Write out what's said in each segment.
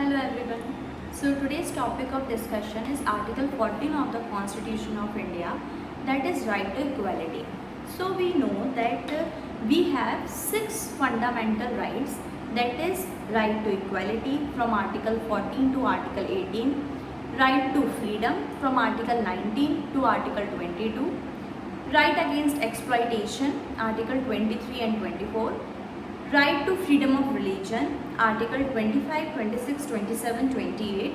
Hello everyone. So today's topic of discussion is Article 14 of the Constitution of India, that is right to equality. So we know that we have 6 fundamental rights, that is right to equality from Article 14 to Article 18, right to freedom from Article 19 to Article 22, right against exploitation Article 23 and 24, right to freedom of religion Article 25, 26, 27, 28,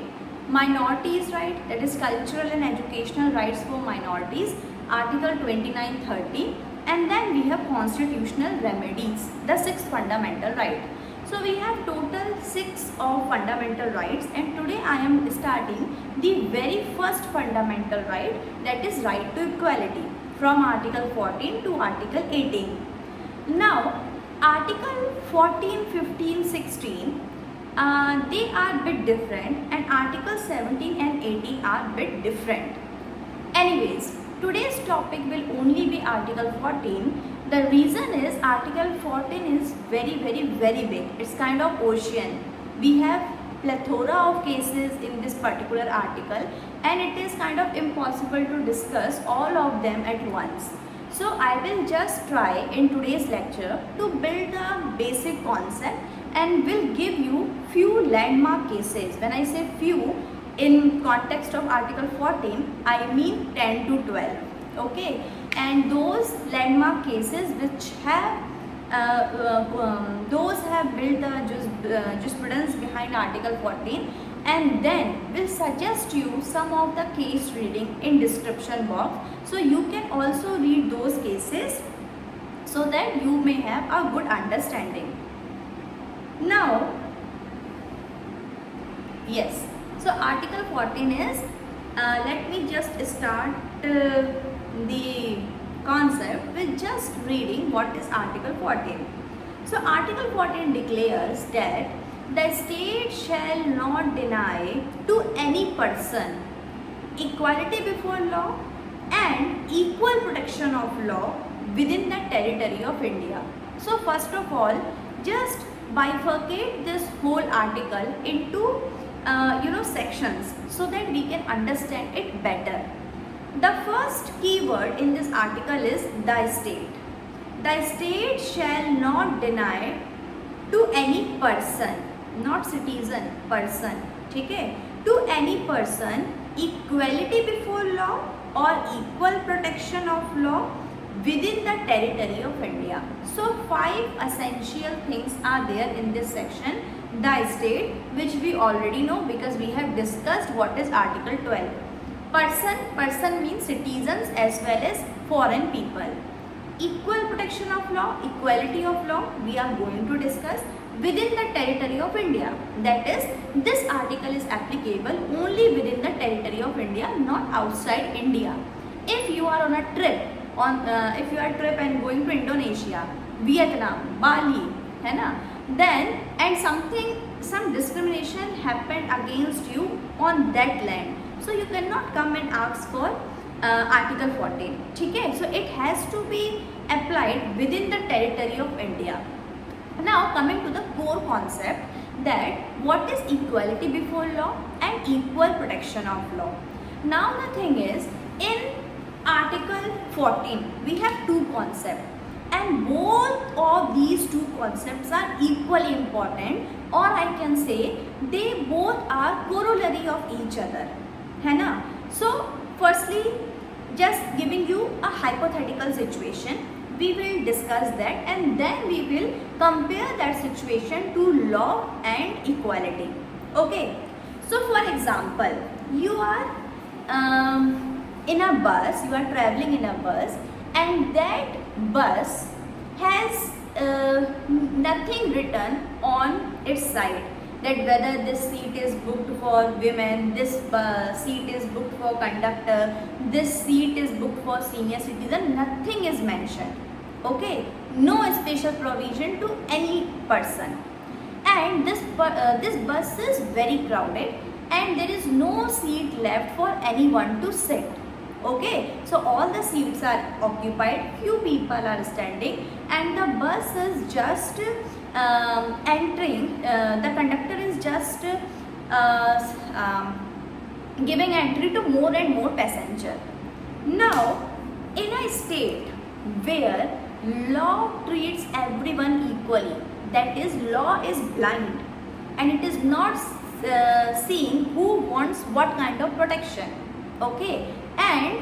minorities right, that is cultural and educational rights for minorities Article 29, 30, and then we have constitutional remedies, the 6th fundamental right. So we have total 6 of fundamental rights, and today I am starting the very first fundamental right, that is right to equality from Article 14 to Article 18. Now Article 14, 15, 16, they are bit different, and Article 17 and 18 are bit different. Anyways, today's topic will only be Article 14. The reason is Article 14 is very big. It's kind of ocean. We have plethora of cases in this particular article, and it is kind of impossible to discuss all of them at once. So I will just try in today's lecture to build a basic concept and will give you few landmark cases. When I say few, in context of Article 14, I mean 10 to 12. Okay, and those landmark cases which have those have built the jurisprudence behind Article 14, and then will suggest you some of the case reading in description box, so you can also read those cases so that you may have a good understanding. Now yes, so Article 14 is let me just start the concept with just reading what is Article 14. So Article 14 declares that the state shall not deny to any person equality before law and equal protection of law within the territory of India. So first of all, just bifurcate this whole article into sections so that we can understand it better. The first keyword in this article is the state. The state shall not deny to any person, not citizen, person, okay, to any person equality before law or equal protection of law within the territory of India. So 5 essential things are there in this section. The state, which we already know because we have discussed what is Article 12. Person means citizens as well as foreign people. Equal protection of law, equality of law, we are going to discuss within the territory of India. That is, this article is applicable only within the territory of India, not outside India. If you are on a trip, and going to Indonesia, Vietnam, Bali, then and some discrimination happened against you on that land, so you cannot come and ask for Article 14. Okay? So it has to be applied within the territory of India. Now coming to the core concept, that what is equality before law and equal protection of law. Now the thing is, in Article 14 we have 2 concepts, and both of these 2 concepts are equally important, or I can say they both are corollary of each other. So firstly, just giving you a hypothetical situation, we will discuss that, and then we will compare that situation to law and equality. Okay, so for example, you are in a bus, you are traveling in a bus, and that bus has nothing written on its side, that whether this seat is booked for women, this seat is booked for conductor, this seat is booked for senior citizen, nothing is mentioned. Okay, no special provision to any person, and this bus is very crowded and there is no seat left for anyone to sit. Okay, so all the seats are occupied, few people are standing, and the bus is just entering, the conductor is just giving entry to more and more passenger. Now, in a state where law treats everyone equally, that is, law is blind and it is not seeing who wants what kind of protection, okay, and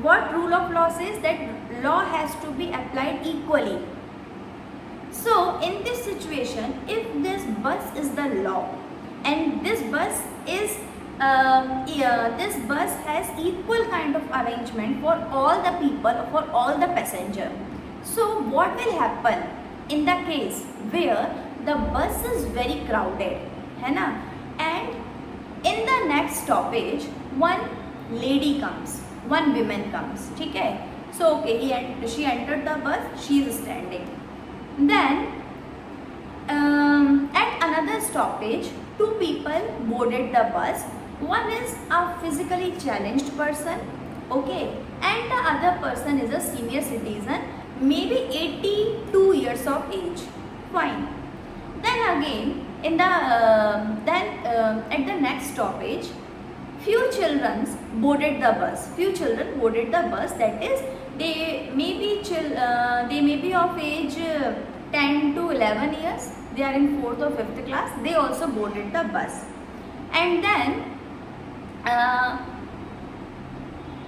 what rule of law says that law has to be applied equally. So in this situation, if this bus is the law and this bus is this bus has equal kind of arrangement for all the people, for all the passenger. So what will happen in the case where the bus is very crowded, है ना? And in the next stoppage, one lady comes, one woman comes, ठीक है? So okay, she entered the bus, she is standing. Then at another stoppage, two people boarded the bus. One is a physically challenged person, okay, and the other person is a senior citizen, maybe 82 years of age. Fine. Then again, in the at the next stoppage, few children boarded the bus. Few children boarded the bus. That is, they may be of age 10 to 11 years. They are in 4th or 5th class. They also boarded the bus. And then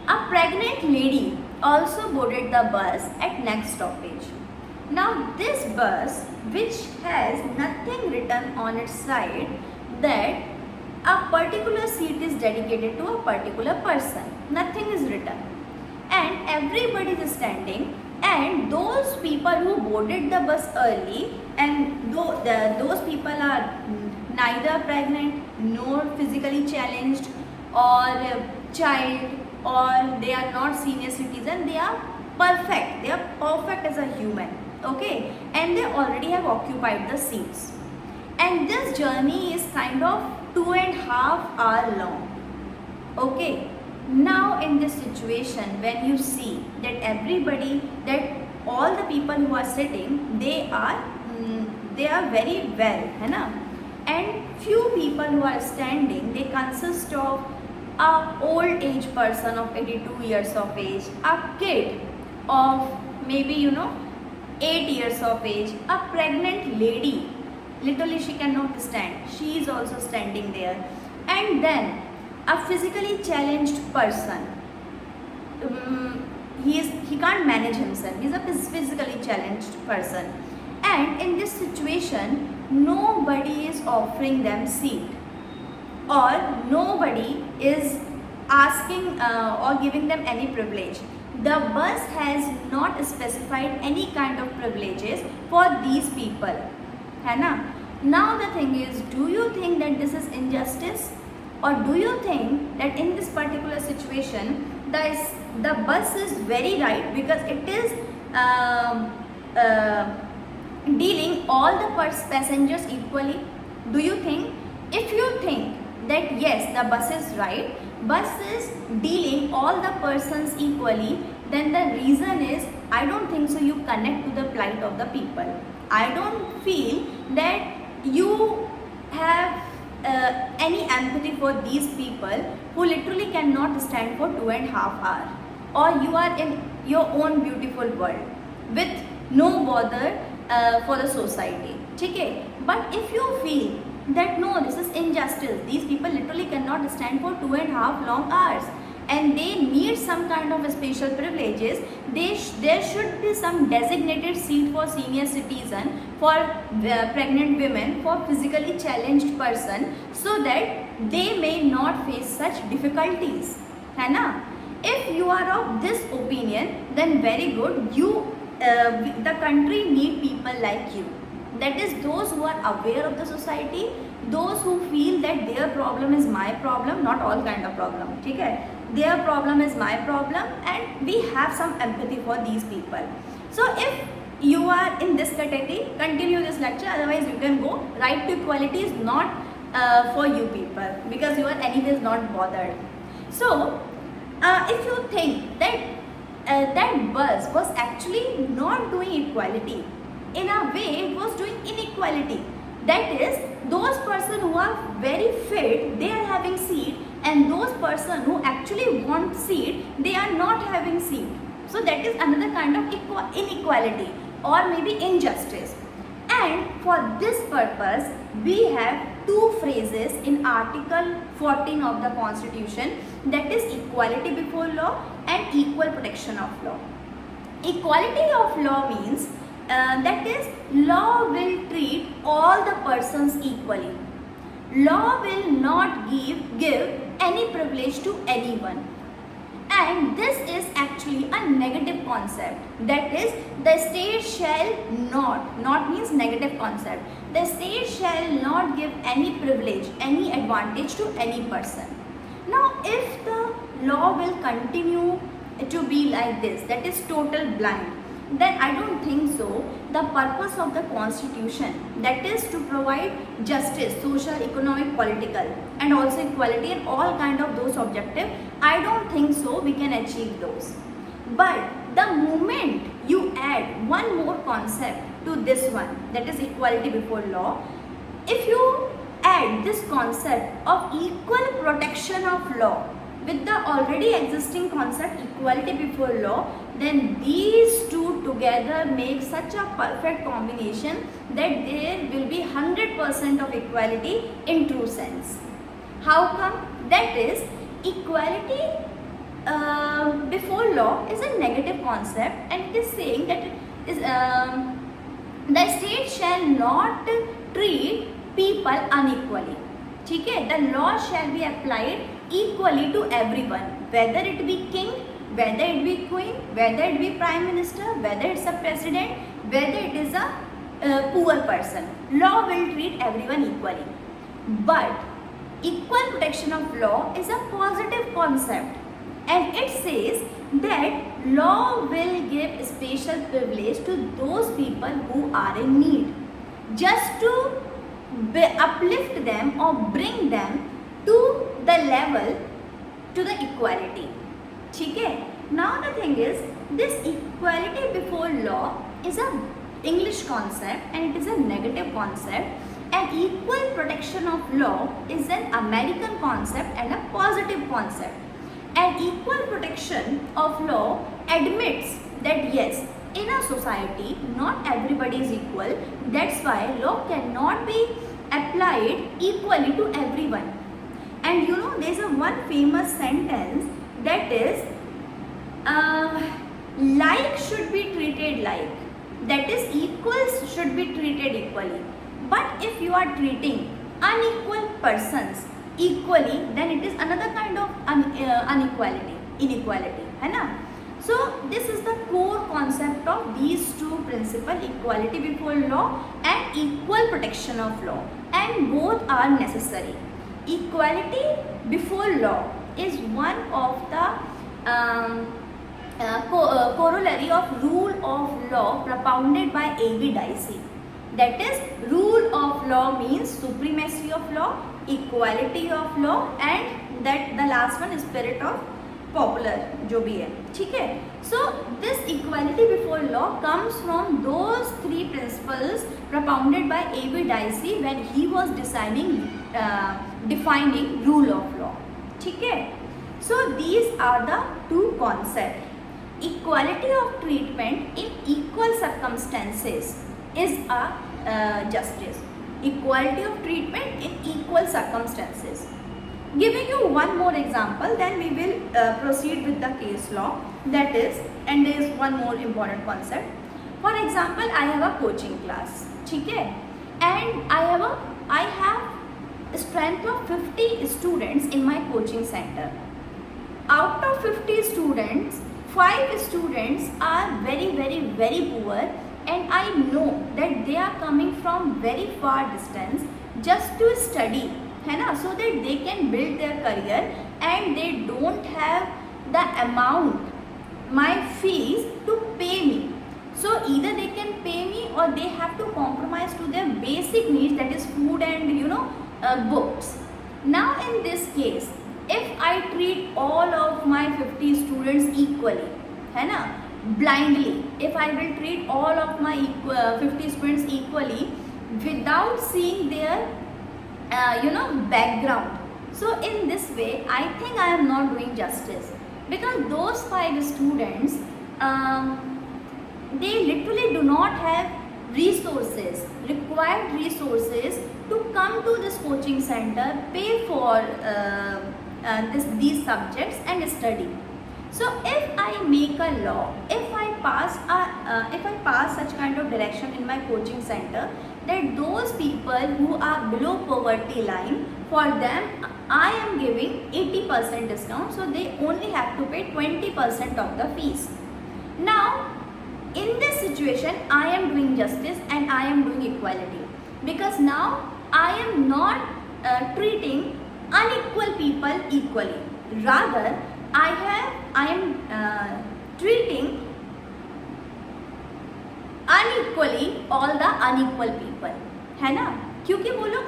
a pregnant lady also boarded the bus at next stoppage. Now this bus, which has nothing written on its side that a particular seat is dedicated to a particular person, nothing is written, and everybody is standing, and those people who boarded the bus early, and those people are neither pregnant nor physically challenged or child, or they are not senior citizen, they are perfect as a human, okay, and they already have occupied the seats, and this journey is kind of 2.5 hours long, okay. Now in this situation, when you see that that all the people who are sitting, they are very well, है ना, and few people who are standing, they consist of a old age person of 82 years of age, a kid of maybe 8 years of age, a pregnant lady, literally she cannot stand, she is also standing there, and then a physically challenged person. He can't manage himself, he is a physically challenged person, and in this situation nobody is offering them seat, or nobody is asking or giving them any privilege. The bus has not specified any kind of privileges for these people, है ना? Now the thing is, do you think that this is injustice, or do you think that in this particular situation the bus is very right because it is dealing all the passengers equally? Do you think? If you think that yes, the bus is right, bus is dealing all the persons equally, then the reason is, I don't think so you connect to the plight of the people. I don't feel that you have any empathy for these people who literally cannot stand for 2.5 hours, or you are in your own beautiful world with no bother for the society, okay? But if you feel that no, this is injustice, these people literally cannot stand for 2.5 long hours and they need some kind of special privileges, there should be some designated seat for senior citizen, for pregnant women, for physically challenged person, so that they may not face such difficulties, है ना? If you are of this opinion, then very good, the country need people like you, that is those who are aware of the society, those who feel that their problem is my problem, not all kind of problem, okay? Their problem is my problem, and we have some empathy for these people. So if you are in this category, continue this lecture, otherwise you can go. Right to equality is not for you people, because you are anyways not bothered. So if you think that that bus was actually not doing equality, in a way it was doing inequality. That is, those persons who are very fit seat, and those person who actually want seat, they are not having seat. So that is another kind of inequality or maybe injustice. And for this purpose, we have two phrases in Article 14 of the Constitution, that is equality before law and equal protection of law. Equality of law means that is, law will treat all the persons equally. Law will not give any privilege to anyone. And this is actually a negative concept. That is, the state shall not means negative concept. The state shall not give any privilege, any advantage to any person. Now, if the law will continue to be like this, that is total blind, then I don't think so. The purpose of the Constitution, that is to provide justice, social, economic, political, and also equality and all kind of those objectives, I don't think so we can achieve those. But the moment you add one more concept to this one, that is equality before law, if you add this concept of equal protection of law with the already existing concept equality before law, then these two together make such a perfect combination that there will be 100% of equality in true sense. How come? That is, equality before law is a negative concept, and it is saying that the state shall not treat people unequally. ठीक है, the law shall be applied equally to everyone, whether it be king, whether it be queen, whether it be prime minister, whether it's a president, whether it is a poor person. Law will treat everyone equally. But equal protection of law is a positive concept, and it says that law will give special privilege to those people who are in need, just to uplift them or bring them to the level to the equality. ठीक है? Now the thing is, this equality before law is a English concept and it is a negative concept, and equal protection of law is an American concept and a positive concept. And equal protection of law admits that yes, in a society not everybody is equal, that's why law cannot be applied equally to everyone. And you know, there's a one famous sentence that is like should be treated like, that is, equals should be treated equally. But if you are treating unequal persons equally, then it is another kind of inequality, है ना? So this is the core concept of these two principles, equality before law and equal protection of law, and both are necessary. Equality before law is one of the corollary of rule of law propounded by A.V. Dicey. That is, rule of law means supremacy of law, equality of law, and that the last one is spirit of popular जो भी है, ठीक है? So this equality before law comes from those three principles propounded by A.V. Dicey when he was defining rule of law, ठीक है? So these are the two concepts. Equality of treatment in equal circumstances is a justice. Equality of treatment in equal circumstances. Giving you one more example, then we will proceed with the case law. That is, and there is one more important concept. For example, I have a coaching class, ठीक है? And I have a strength of 50 students in my coaching center. Out of 50 students, 5 students are very, very, very poor, and I know that they are coming from very far distance just to study, है ना, so that they can build their career, and they don't have the amount, my fees to pay me. So either they can pay me or they have to compromise to their basic needs, that is food and books. Now in this case, if I treat all of my 50 students equally, है ना, blindly, if I will treat all of my 50 students equally without seeing their background, So in this way, I think I am not doing justice, because those 5 students, they literally do not have resources, required resources to come to this coaching center, pay for these subjects and study. So if I make a law, if I pass such kind of direction in my coaching center, that those people who are below poverty line, for them I am giving 80% discount, so they only have to pay 20% of the fees. Now in this situation, I am doing justice and I am doing equality, because now I am not treating unequal people equally. Rather, I am treating unequally all the unequal people, है ना? क्योंकि वो लोग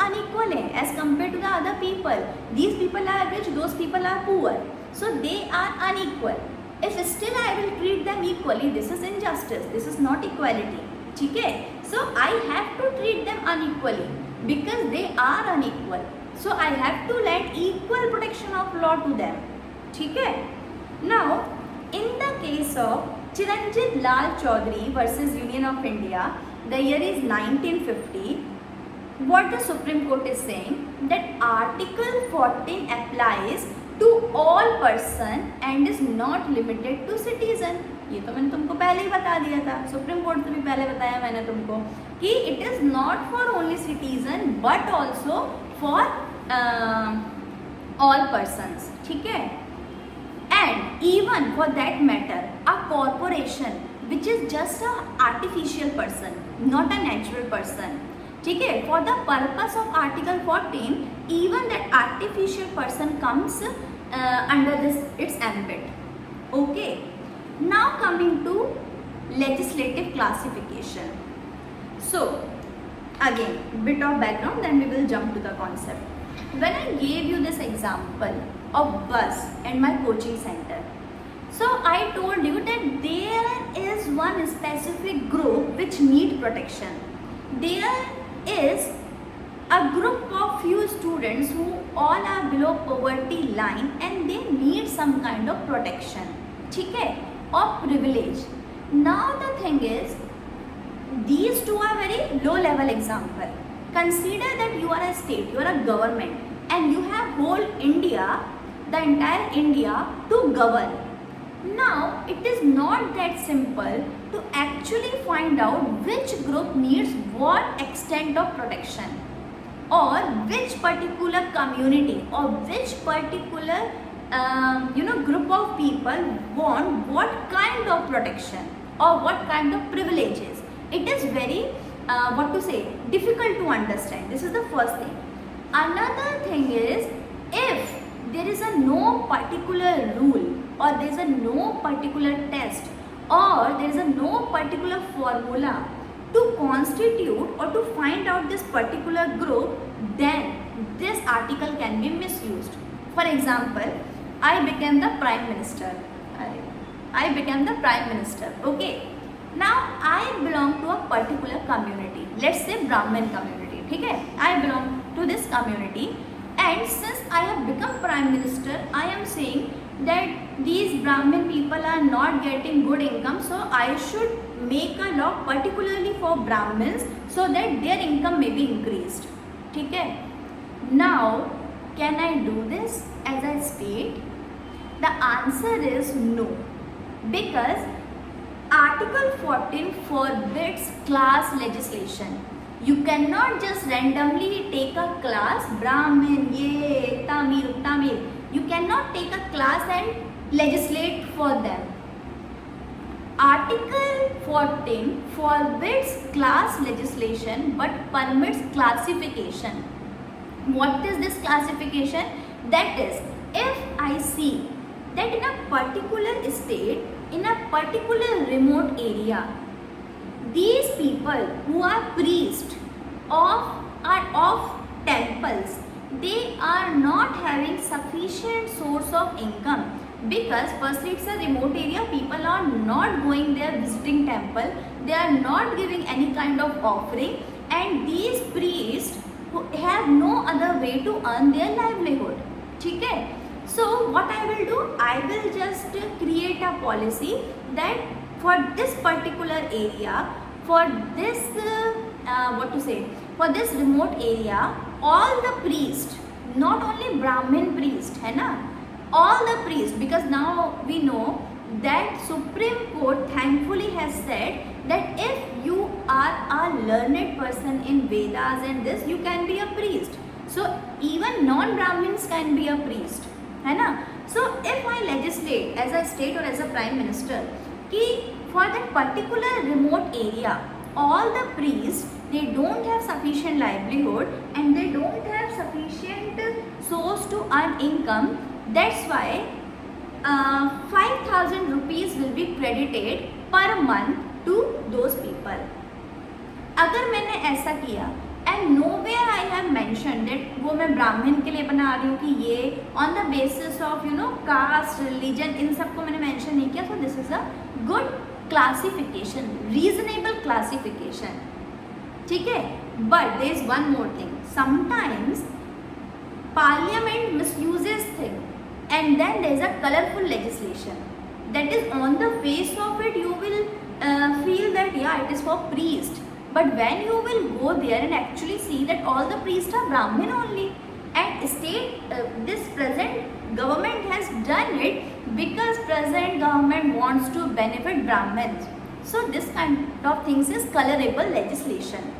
unequal हैं as compared to the other people. These people are rich, those people are poor, so they are unequal. If still I will treat them equally, this is injustice, this is not equality. ठीक है? So I have to treat them unequally because they are unequal. So I have to lend equal protection of law to them. ठीक है? Now, in the case of Chiranjit Lal Chaudhary versus Union of India, the year is 1950. What the Supreme Court is saying, that Article 14 applies to all person and is not limited to citizen. ये तो मैंने तुमको पहले ही बता दिया था, supreme court से भी पहले बताया मैंने तुमको कि it is not for only citizen but also for all persons. ठीक है? And even for that matter, a corporation which is just a artificial person, not a natural person. ठीक है? For the purpose of Article 14, even that artificial person comes under its ambit. Okay. Now coming to legislative classification. So again, bit of background, then we will jump to the concept. When I gave you this example of bus and my coaching center, so I told you that there is one specific group which need protection. There is a group of few students who all are below poverty line and they need some kind of protection, ठीक है, or privilege. Now the thing is, these two are very low level example. Consider that you are a state, you are a government and you have whole India, the entire India to govern. Now it is not that simple to actually find out which group needs what extent of protection, or which particular community or which particular group of people want what kind of protection or what kind of privileges. It is very difficult to understand. This is the first thing. Another thing is, if there is a no particular rule or there is a no particular test or there is a no particular formula to constitute or to find out this particular group, then this article can be misused. For example, I became the Prime Minister. I became the Prime Minister. Okay. Now I belong to a particular community. Let's say Brahmin community. Okay. I belong to this community, and since I have become Prime Minister, I am saying that these Brahmin people are not getting good income, so I should make a law particularly for Brahmins so that their income may be increased. Okay. Now, can I do this as I state? The answer is no, because Article 14 forbids class legislation. You cannot just randomly take a class, Brahmin, Tamil. You cannot take a class and legislate for them. Article 14 forbids class legislation but permits classification. What is this classification? That is, if I see that in a particular state, in a particular remote area, these people who are priests of temples, they are not having sufficient source of income, because firstly it's a remote area, people are not going there visiting temple, they are not giving any kind of offering, and these priests who have no other way to earn their livelihood. ठीक है? So what I will do, I will just create a policy that for this particular area, for this for this remote area, all the priests, not only Brahmin priest, है ना, all the priests, because now we know that Supreme Court thankfully has said that if you are a learned person in Vedas and this, you can be a priest. So even non-Brahmins can be a priest, है ना. So if I legislate as a state or as a prime minister कि for that particular remote area, all the priests, they don't have sufficient livelihood and they don't have sufficient source to earn income, that's why 5,000 rupees will be credited per month to those people. अगर मैंने ऐसा किया and nowhere I have mentioned that वो मैं ब्राह्मण के लिए बना रही हूँ कि ये on the basis of caste, religion, इन सबको मैंने mention नहीं किया, so this is a good classification, reasonable classification. ठीक है? But there is one more thing. Sometimes Parliament misuses things and then there is a colorful legislation. That is on the face of it you will feel that yeah, it is for priest. But when you will go there and actually see that all the priests are Brahmin only, and state this present government has done it because present government wants to benefit Brahmins. So this kind of things is colorable legislation.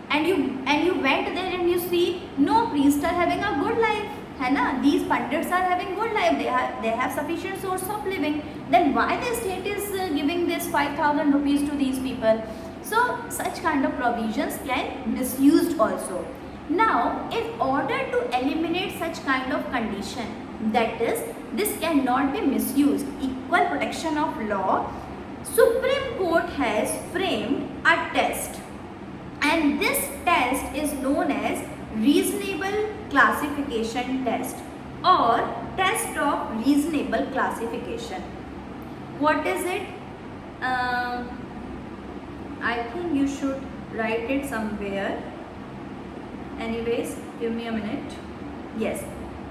And you went there and you see no priests are having a good life, है ना? These pandits are having good life. They have sufficient source of living. Then why the state is giving this 5,000 rupees to these people? So such kind of provisions can misused also. Now, in order to eliminate such kind of condition, that is, this cannot be misused, equal protection of law, Supreme Court has framed a test, and this test is known as reasonable classification test or test of reasonable classification. What is it? I think you should write it somewhere. Anyways, give me a minute. Yes.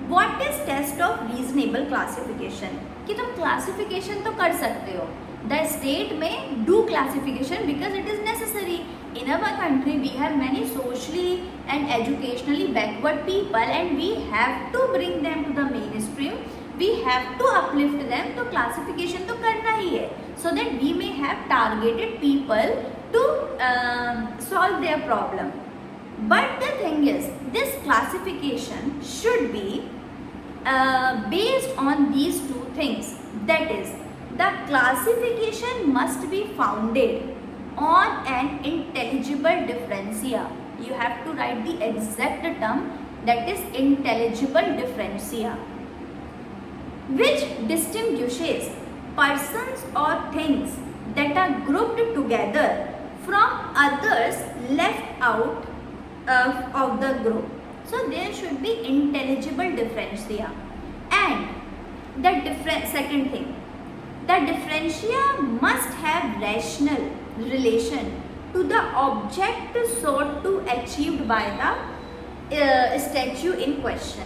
What is test of reasonable classification? कि तुम classification तो कर सकते हो. The state may do classification because it is necessary. In our country, we have many socially and educationally backward people, and we have to bring them to the mainstream. We have to uplift them. तो classification तो करना ही है, so that we may have targeted people to solve their problem. But the thing is, this classification should be based on these two things. That is, the classification must be founded on an intelligible differentia. You have to write the exact term, that is intelligible differentia, which distinguishes persons or things that are grouped together from others left out of the group. So there should be intelligible differentia. And the second thing, the differentia must have rational relation to the object sought to achieved by the statute in question.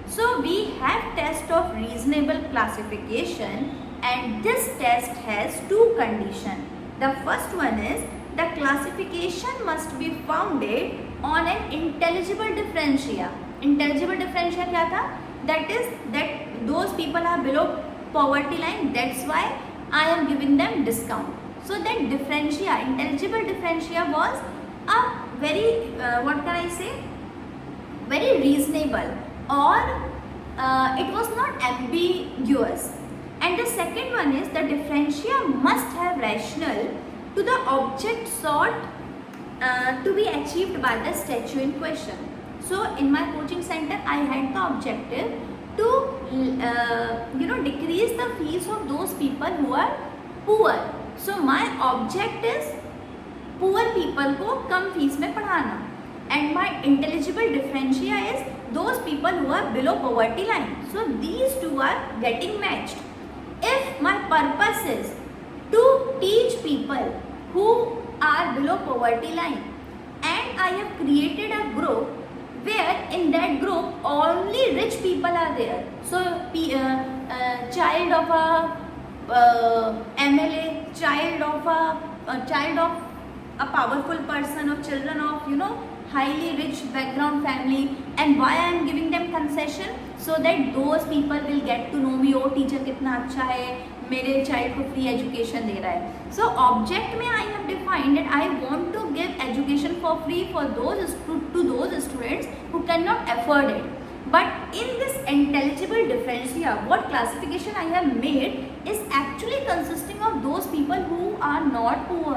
So we have test of reasonable classification, and this test has two conditions. The first one is the classification must be founded on an intelligible differentia. Intelligible differentia क्या था? That is that those people are below poverty line. That's why I am giving them discount. So that differentia, intelligible differentia, was a very what can I say? Very reasonable, or it was not ambiguous. And the second one is the differentia must have rational to the object sought to be achieved by the statute in question. So in my coaching center, I had the objective to decrease the fees of those people who are poor. So my object is poor people को कम fees में पढ़ाना, and my intelligible differentia is those people who are below poverty line. So these two are getting matched. If my purpose is to teach people who are below poverty line, and I have created a group where in that group only rich people are there. So child of a MLA, child of a powerful person, or children of highly rich background family. And why I am giving them concession? So that those people will get to know me, oh teacher कितना अच्छा है, मेरे child को free education दे रहा है. So object में I have defined that I want to give education for free for those to those students who cannot afford it. But in this intelligible differentia, what classification I have made is actually consisting of those people who are not poor,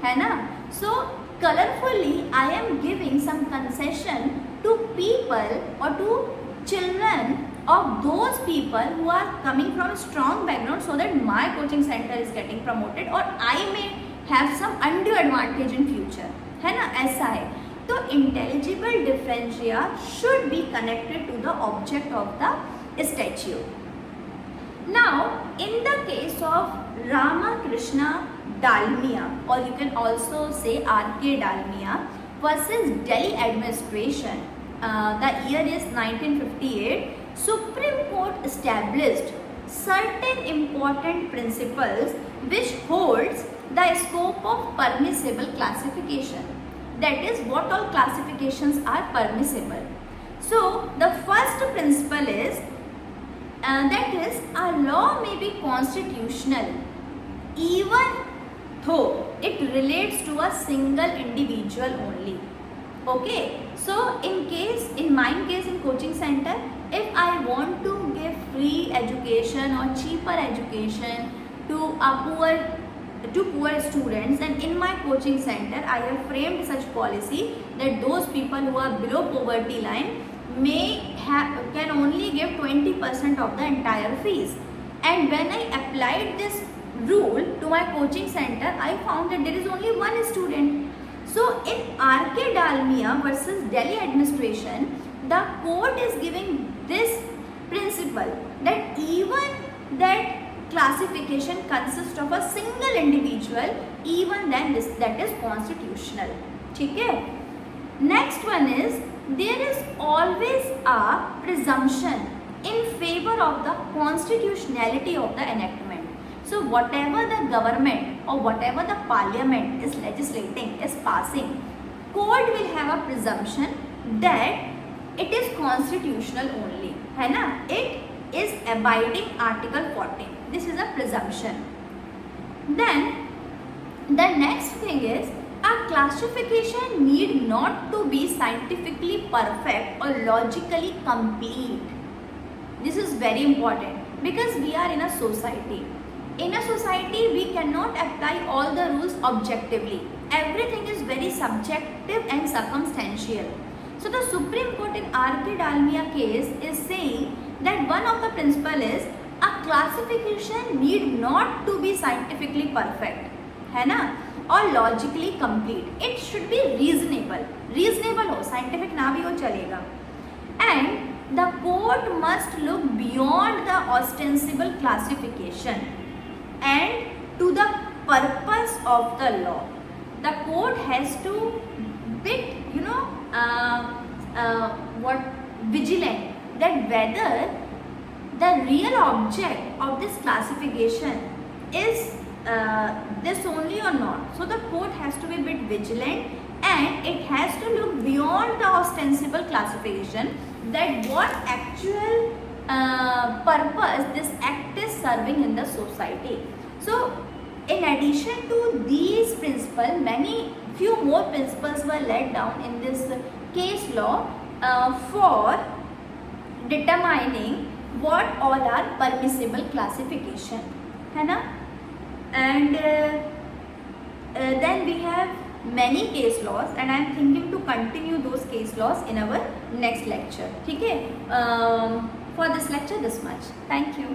है ना? So colorfully I am giving some concession to people or to children of those people who are coming from a strong background, so that my coaching center is getting promoted or I may have some undue advantage in future, है ना? ऐसा है. तो intelligible differentia should be connected to the object of the statue. Now in the case of Ramakrishna Dalmia, or you can also say R.K. Dalmia versus Delhi administration, the year is 1958. Supreme Court established certain important principles which holds the scope of permissible classification. That is, what all classifications are permissible. So the first principle is that is, a law may be constitutional even though it relates to a single individual only. Okay, so in my case in coaching center, if I want to give free education or cheaper education to poor students, and in my coaching center I have framed such policy that those people who are below poverty line can only give 20% of the entire fees. And when I applied this rule to my coaching center, I found that there is only one student. So in R.K. Dalmia versus Delhi administration, the court is giving this principle that even that classification consists of a single individual, even then that is constitutional. ठीक है? Next one is, there is always a presumption in favor of the constitutionality of the enactment. So whatever the government or whatever the parliament is legislating, is passing, court will have a presumption that it is constitutional only, है ना? It is abiding Article 14. This is a presumption. Then the next thing is, a classification need not to be scientifically perfect or logically complete. This is very important because we are in a society. In a society, we cannot apply all the rules objectively. Everything is very subjective and circumstantial. So the Supreme Court in R.K. Dalmia case is saying that one of the principle is, a classification need not to be scientifically perfect, है ना, और logically complete. It should be reasonable. Reasonable हो, scientific ना भी हो चलेगा. And the court must look beyond the ostensible classification and to the purpose of the law. The court has to be, vigilant that whether the real object of this classification is this only or not. So the court has to be a bit vigilant and it has to look beyond the ostensible classification, that what actual purpose this act is serving in the society. So in addition to these principles, few more principles were laid down in this case law for determining what all are permissible classification, है ना? And then we have many case laws, and I am thinking to continue those case laws in our next lecture. ठीक है? For this lecture, this much. Thank you.